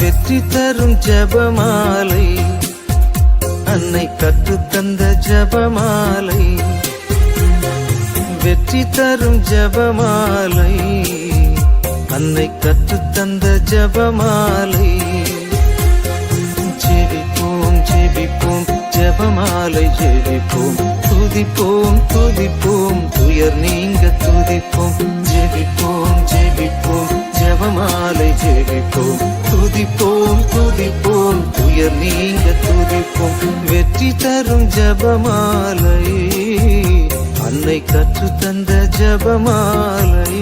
வெற்றி தரும் ஜெபமாலை, அன்னை கற்றுத் தந்த ஜெபமாலை. வெற்றி தரும் ஜெபமாலை, அன்னை கற்றுத் தந்த ஜெபமாலை. ஜெபிப்போம் ஜெபிப்போம் ஜெபமாலை ஜெபிப்போம், துதிப்போம் துதிப்போம் துயர் நீங்க துதிப்போம். ஜெபிப்போம் ஜெபிப்போம் ஜெபமாலை ஜெபிப்போம், துதிப்போம் துதிப்போம் துயர் நீங்க துதிப்போம். வெற்றி தரும் ஜெபமாலை, அன்னை கற்றுத் தந்த ஜெபமாலை.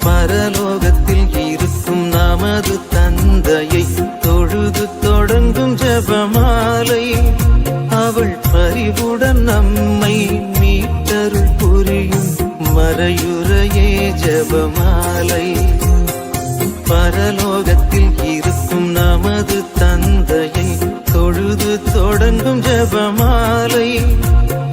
பரலோகத்தில் இருக்கும் நமது தந்தையை தொழுது தொடங்கும் ஜெபமாலை, அவள் பரிவுடன் நம்மை மீட்டருள் புரியும் மறையுறையே ஜெபமாலை. பரலோகத்தில் இருக்கும் நமது தந்தையை தொழுது தொடங்கும் ஜெபமாலை,